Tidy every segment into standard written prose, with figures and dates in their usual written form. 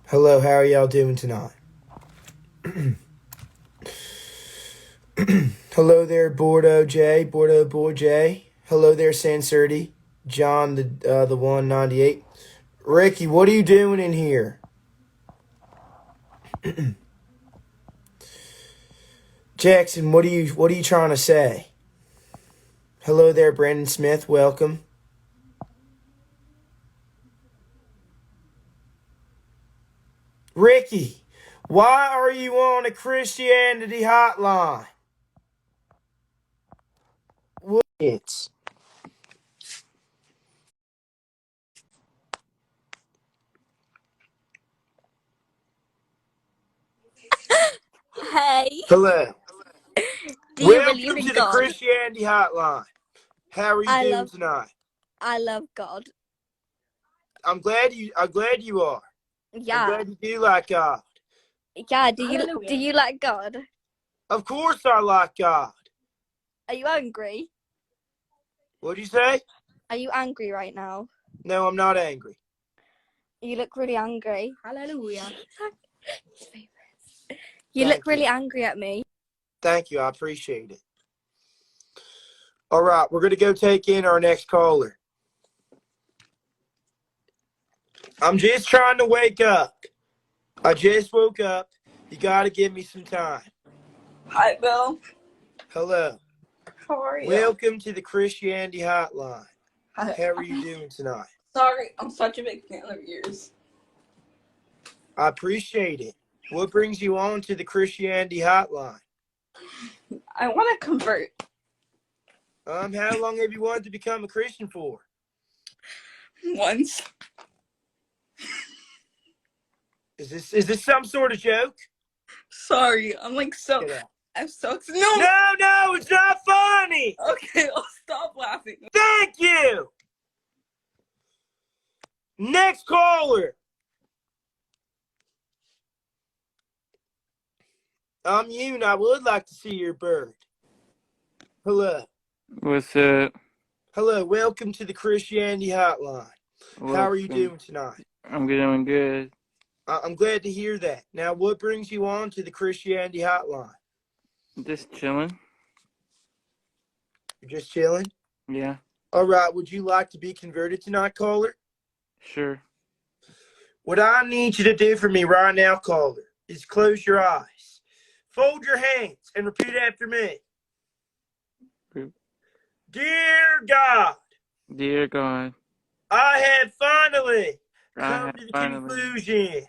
Hello, how are y'all doing tonight? Hello there, Bordeaux Boy J. Hello there, Sansurti. John, the 198. Ricky, what are you doing in here? Jackson, what are you trying to say? Hello there, Brandon Smith. Welcome. Ricky, why are you on a Christianity hotline? What? It's Hey, hello. do you believe Welcome in to the God? Christianity hotline. How are you I doing love tonight? I love God. I'm glad you are. I'm Yeah. glad you do like God. Yeah, do you like God? Of course I like God. Are you angry? What'd you say? Are you angry right now? No, I'm not angry. You look really angry. Hallelujah. You Thank look really angry at me. Thank you. I appreciate it. All right, we're going to go take in our next caller. I'm just trying to wake up. I just woke up. You got to give me some time. Hi, Bill. Hello. How are you? Welcome to the Christianity hotline. Hi. How are you doing tonight? Sorry, I'm such a big fan of yours. I appreciate it. What brings you on to the Christianity hotline? I want to convert. How long have you wanted to become a Christian for? Once. Is this some sort of joke? Sorry, I'm like so. Get out. I'm so. No, it's not funny. Okay, I'll stop laughing. Thank you. Next caller. I'm you, and I would like to see your bird. Hello. What's up? Hello. Welcome to the Christianity hotline. How are you doing tonight? I'm doing good. I'm glad to hear that. Now, what brings you on to the Christianity hotline? Just chilling. You're just chilling? Yeah, All right. Would you like to be converted tonight, caller? sure. What I need you to do for me right now, caller, is close your eyes, fold your hands, and repeat after me. Dear God, Dear God, I have finally I come have to the finally conclusion.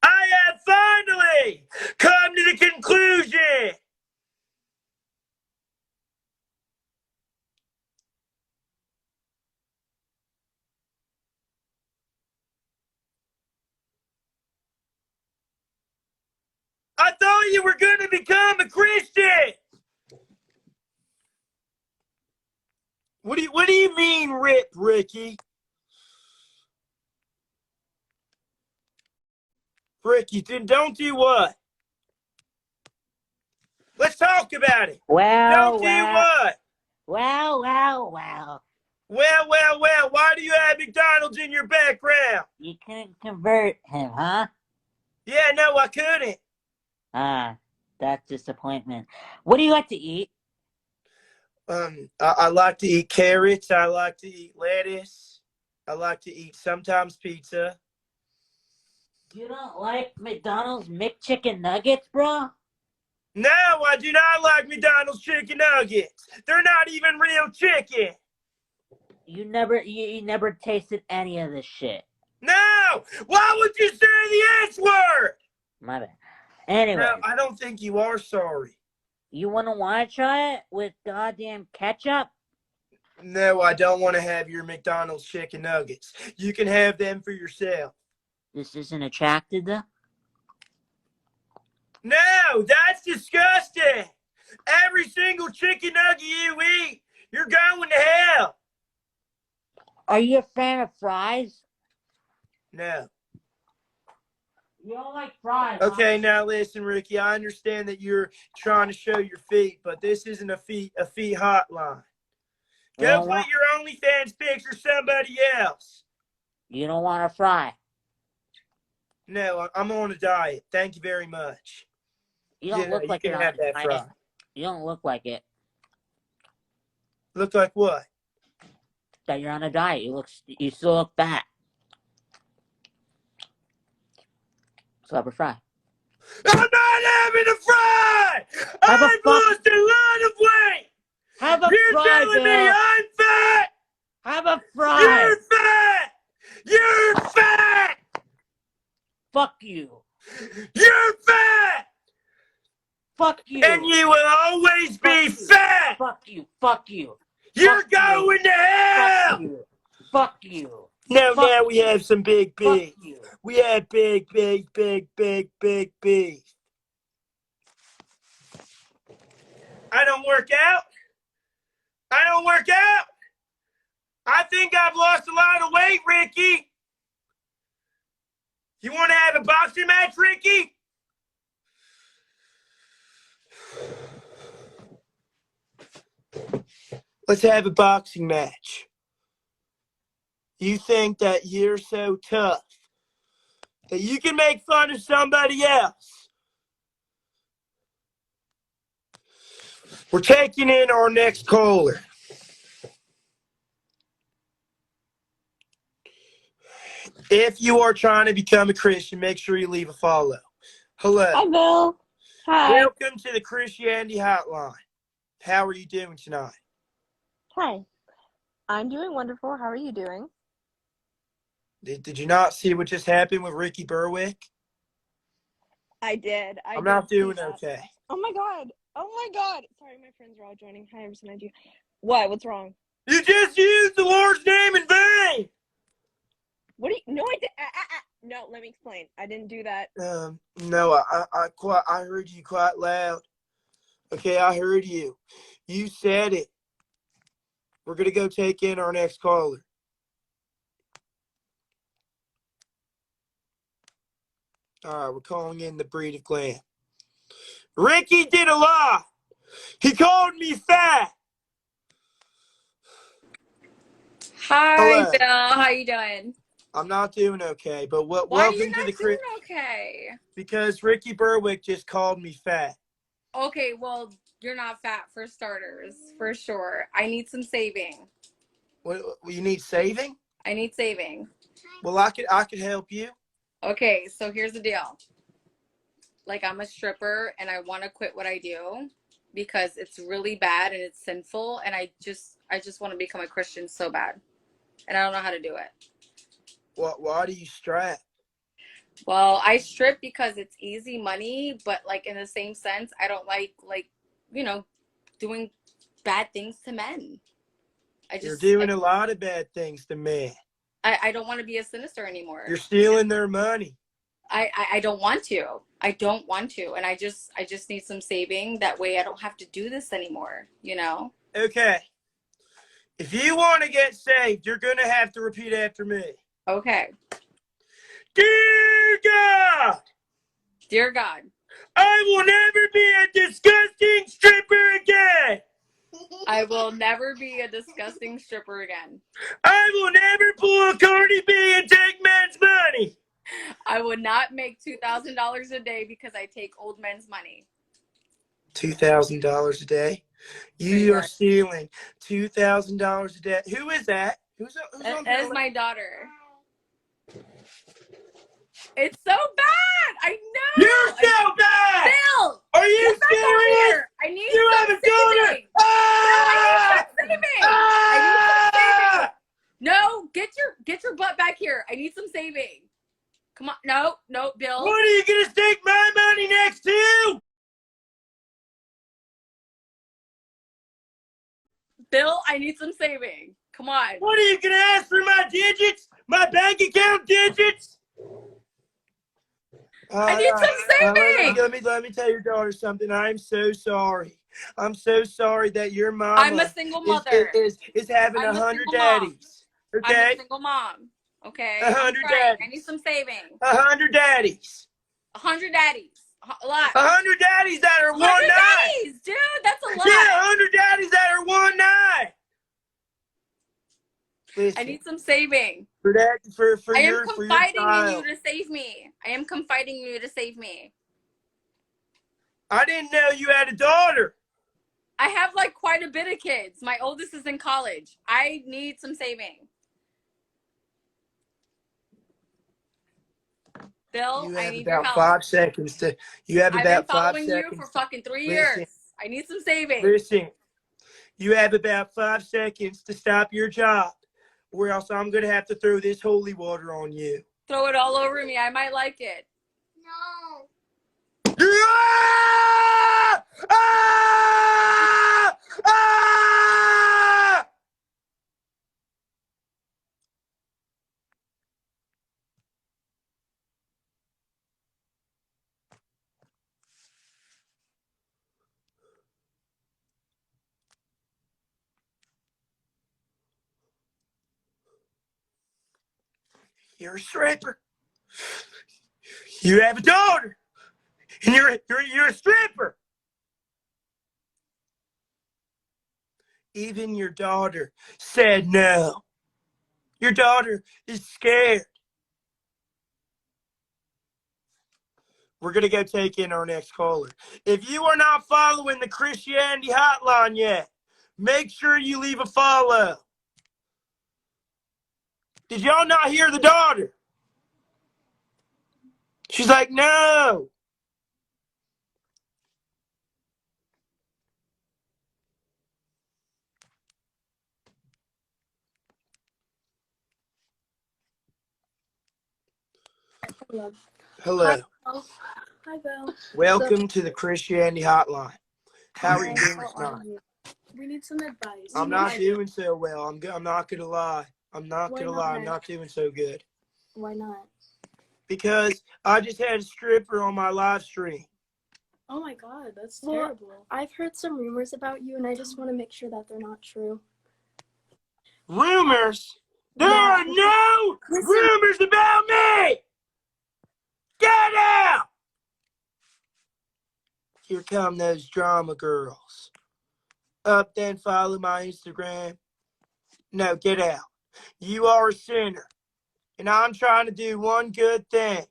I have finally come to the conclusion. I thought you were going to become a Christian. What do you mean, Ricky? Ricky, then don't do what? Let's talk about it. Don't Well, do well, what? well, well, well. Well. Why do you have McDonald's in your background? You couldn't convert him, huh? Yeah, no, I couldn't. Ah, that's disappointment. What do you like to eat? I like to eat carrots. I like to eat lettuce. I like to eat sometimes pizza. You don't like McDonald's McChicken Nuggets, bro? No, I do not like McDonald's chicken nuggets. They're not even real chicken. You never tasted any of this shit. No! Why would you say the S word? My bad. Anyway, No, I don't think you are sorry. you wanna try it with goddamn ketchup? No, I don't want to have your McDonald's chicken nuggets. You can have them for yourself. This isn't attractive, though? No, that's disgusting. Every single chicken nugget you eat, you're going to hell. Are you a fan of fries? No. You don't like fries, Okay, huh? now listen, Ricky. I understand that you're trying to show your feet, but this isn't a feet hotline. You Go don't put want, your OnlyFans picture somebody else. you don't want to fry. No, I'm on a diet. Thank you very much. You don't look You like can you're on have a that diet. fry. You don't look like it. Look like what? That you're on a diet. You still look fat. So have a fry. I'm not having a fry! Have a I've fuck- lost a lot of weight! Have a You're fry, telling me Bill. I'm fat! Have a fry. You're fat! You're fat! Fuck you. You're fat! Fuck you. And you will always be fat! Fuck you. Fuck you. You're Fuck you. going to hell! Fuck you. Fuck you. No, Fuck now we have some big Fuck beef. you. We have big beef. I don't work out. I think I've lost a lot of weight, Ricky. You want to have a boxing match, Ricky? Let's have a boxing match. You think that you're so tough that you can make fun of somebody else? We're taking in our next caller. If you are trying to become a Christian, make sure you leave a follow. Hello. Hi, Bill. Hi. Welcome to the Christianity Hotline. How are you doing tonight? Hi. I'm doing wonderful. How are you doing? Did you not see what just happened with Ricky Berwick? I did. I'm not see doing that. okay. Oh my god. Oh my god. Sorry, my friends are all joining. Hi, Emerson. I do. What? What's wrong? You just used the Lord's name in vain. What do you? No, I did. No, let me explain. I didn't do that. No, I heard you quite loud. Okay, I heard you. You said it. We're gonna go take in our next caller. All right, we're calling in the breed of glam. Ricky did a lie. He called me fat. Hi, Hello. Bill. How you doing? I'm not doing okay, but Why are welcome you to not the doing okay? because Ricky Berwick just called me fat. Okay, well, you're not fat for starters, for sure. I need some saving. What you need saving? I need saving. Well, I could help you. Okay, so here's the deal. Like, I'm a stripper and I want to quit what I do because it's really bad and it's sinful, and I just want to become a Christian so bad. And I don't know how to do it. Why do you strap? Well, I strip because it's easy money, but like in the same sense, I don't like doing bad things to men. You're doing a lot of bad things to men. I don't want to be a sinister anymore. You're stealing their money. I don't want to. I don't want to. And I just need some saving. That way I don't have to do this anymore, you know? Okay. If you want to get saved, you're going to have to repeat after me. Okay. Dear God, Dear God, I will never be a disgusting stripper again. I will never be a disgusting stripper again. I will never pull a Cardi B and take men's money. I would not make $2,000 a day because I take old men's money. $2,000 a day? You are stealing $2,000 a day. Who is that? Who's on That is my daughter. It's so bad. I know. You're so bad. Bill, Are you serious? I need You some have a daughter. saving. I need some saving. I need some saving. No, get your butt back here. I need some saving. Come on. No, Bill. What are you going to stake my money next to? Bill, I need some saving. Come on. What are you going to ask for my digits? My bank account digits? I need some saving. Let me tell your daughter something. I'm so sorry. I'm so sorry that your mama I'm a single mother. is having I'm a 100 single mom. daddies. Okay? I'm a single mom. Okay? 100 daddies. I need some saving. 100 daddies. 100 daddies. A lot. 100 daddies that are 100 1 night. daddies, dude. That's a lot. Yeah, 100 daddies that are 1 night. Listen, I need some saving. for that, for I am your confiding in child. you to save me. I am confiding in you to save me. I didn't know you had a daughter. I have like quite a bit of kids. My oldest is in college. I need some saving. Bill, You I have need your about help. 5 seconds to. You have I've been about 5 following you seconds. for fucking 3 Listen. years. I need some saving. Listen, you have about 5 seconds to stop your job, or else I'm gonna have to throw this holy water on you. Throw it all over me. I might like it. No. Ah! Ah! Ah! You're a stripper. You have a daughter, and you're a stripper. Even your daughter said no. Your daughter is scared. We're going to go take in our next caller. If you are not following the Christianity Hotline yet, make sure you leave a follow. Did y'all not hear the daughter? She's like, no. Hello. Hi, Bill. Welcome to the Christianity Hotline. How are you doing tonight? We need some advice. I'm not doing so well. I'm not going to lie. I'm not Why going to lie. not? I'm not doing so good. Why not? Because I just had a stripper on my live stream. Oh my god, that's terrible. I've heard some rumors about you, and I just want to make sure that they're not true. Rumors? There Yeah. are no rumors about me! Get out! Here come those drama girls. Up, then follow my Instagram. No, get out. You are a sinner. And I'm trying to do one good thing.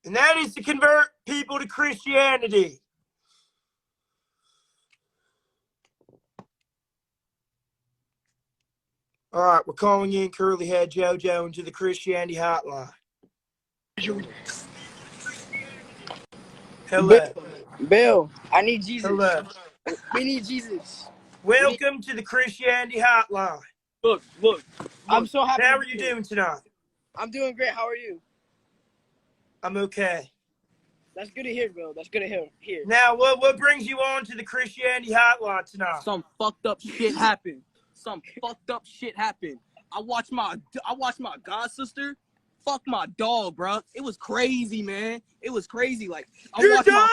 And that is to convert people to Christianity. All right, we're calling in Curly Head JoJo into the Christianity Hotline. Hello. Bill, I need Jesus. Hello. We need Jesus. Welcome to the Christianity Hotline. Look. I'm so happy. How are you doing tonight? I'm doing great. How are you? I'm okay. That's good to hear, Bill. That's good to hear. Now, what brings you on to the Christianity Hotline tonight? Some fucked up shit happened. I watched my god sister fuck my dog, bro. It was crazy, man. It was crazy. Like Your dog?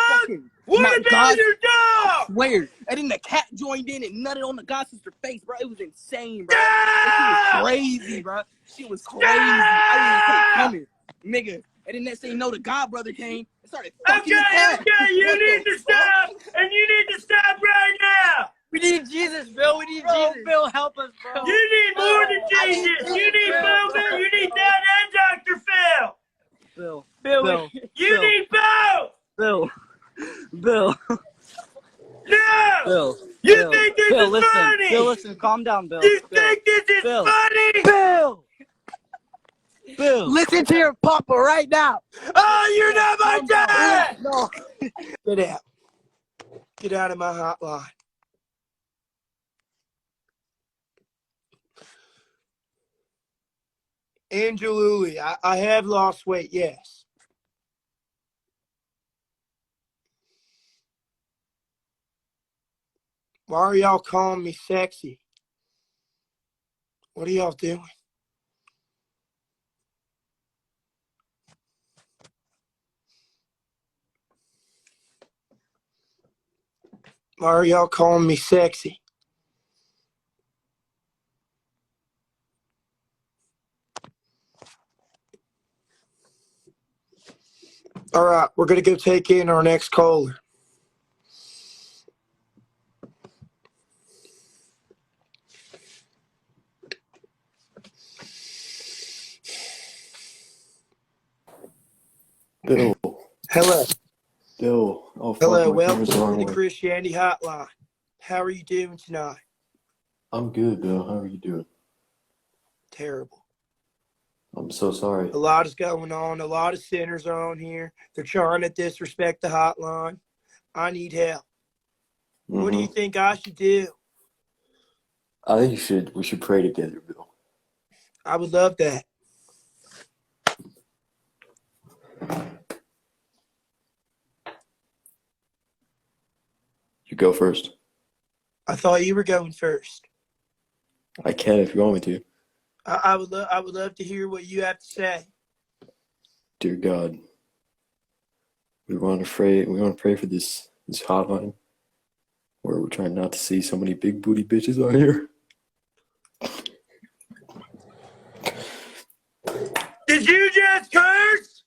What about your dog? Swear. And then the cat joined in and nutted on the god sister's face, bro. It was insane, bro. Stop! She was crazy, bro. She was crazy. I didn't see it coming, nigga. And then next thing you know, the god brother came and started fucking the cat. Okay, you What need the to stop, and you need to stop right now. We need Jesus, Bill. We need Jesus. Bill, help us, bro. You need more than Jesus. You need movement. You need that and Dr. Phil. Bill. You need both. Bill. No. You think this is funny? Bill, listen. Calm down, Bill. You think this is funny? Bill. Listen to your papa right now. Oh, you're not my dad. No. Get out. Get out of my hotline. Angeluli, I have lost weight, yes. Why are y'all calling me sexy? What are y'all doing? Why are y'all calling me sexy? All right, we're going to go take in our next caller. Bill. Hello. Bill. Oh, fuck, Hello. my camera's the Welcome to wrong the way. Christianity Hotline. How are you doing tonight? I'm good, Bill. How are you doing? Terrible. I'm so sorry. A lot is going on. A lot of sinners are on here. They're trying to disrespect the hotline. I need help. What do you think I should do? I think we should pray together, Bill. I would love that. You go first. I thought you were going first. I can if you want me to. I would love to hear what you have to say. Dear God, we want to pray for this hotline where we're trying not to see so many big booty bitches on here. Did you just curse?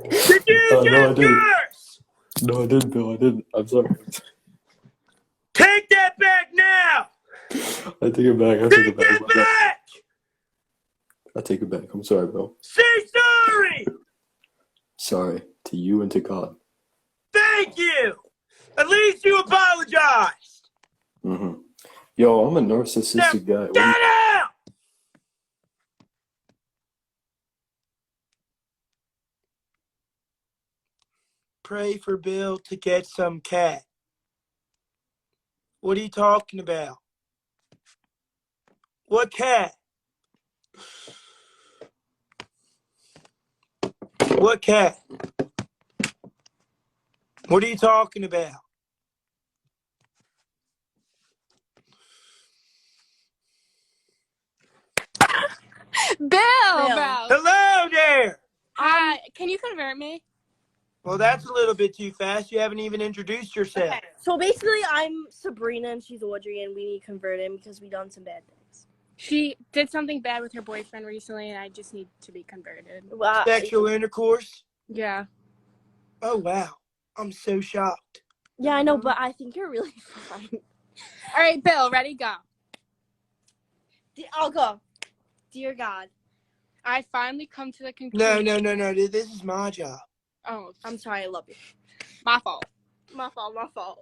Did you No, I just didn't. curse? No, I didn't, Bill. I didn't. I'm sorry. Take that back now! I take it back. Take that back! I take it back. I'm sorry, Bill. Say sorry! Sorry to you and to God. Thank you! At least you apologized! Yo, I'm a narcissistic guy. Get out! Pray for Bill to get some cat. What are you talking about? What cat? What cat? What are you talking about? Bill. Hello there! Hi. Can you convert me? Well, that's a little bit too fast. You haven't even introduced yourself. Okay, so basically I'm Sabrina and she's Audrey and we need to convert him because we done some bad things. She did something bad with her boyfriend recently and I just need to be converted. Sexual intercourse? Yeah. Oh, wow. I'm so shocked. Yeah, I know, but I think you're really fine. All right, Bill, ready, go. I'll go. Dear God. I finally come to the conclusion. No. This is my job. Oh, I'm sorry, I love you. my fault. My fault.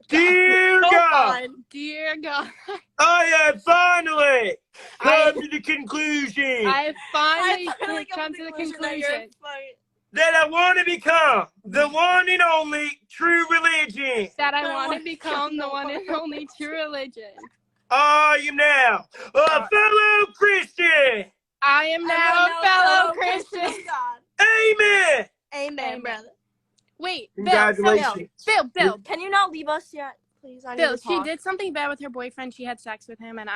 Dear So God, fun. Dear God. I have finally come to the conclusion I finally come to the that you're conclusion fine. that I want to become the one and only true religion. that I want to become the one and only true religion. I am now a fellow Christian. I am now a fellow Christian. God. Amen. Amen, brother. Wait, Congratulations. Bill. Can you not leave us yet, please? I need Bill, to she talk. did something bad with her boyfriend. She had sex with him, and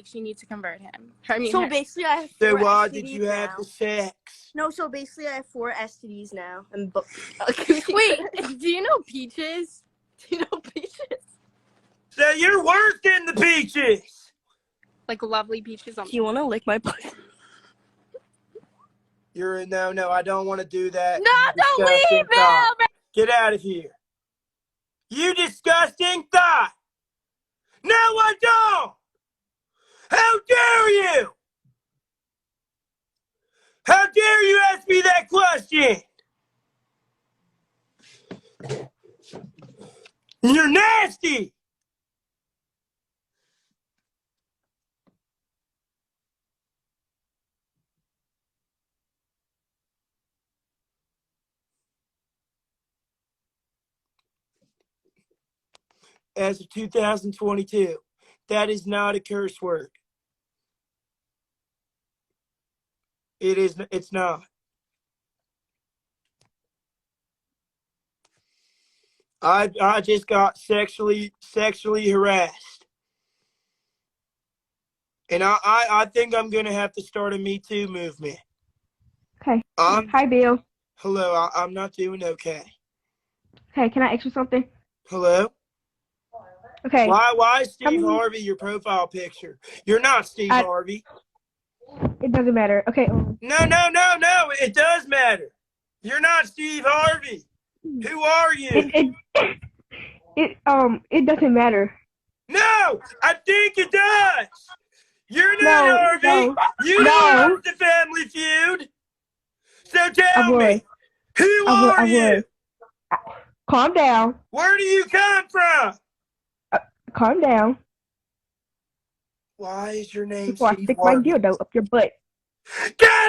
she needs to convert him. So basically, I have 4 So why STDs did you now. have the sex? No, so basically, I have 4 STDs now. And Wait, do you know Peaches? Do you know Peaches? So you're worse than the peaches. Like lovely peaches on. Do you want to lick my butt? No, I don't want to do that. No, don't leave, Bill! Get out of here. You disgusting thought. No, I don't. How dare you? How dare you ask me that question? You're nasty. As of 2022, that is not a curse word. It's not. I just got sexually harassed. And I think I'm gonna have to start a Me Too movement. Okay. Hi, Bill. Hello, I'm not doing okay. Okay, can I ask you something? Hello? Okay. Why is Steve Harvey your profile picture? You're not Steve Harvey. It doesn't matter. Okay. No, it does matter. You're not Steve Harvey. Who are you? It doesn't matter. No, I think it does. You're not Harvey. No, You no. lost the Family Feud. So tell me, Who I would. are I you? would. Calm down. Where do you come from? Calm down. Why is your name Before I Steve stick my Harvey? dildo up your butt. Get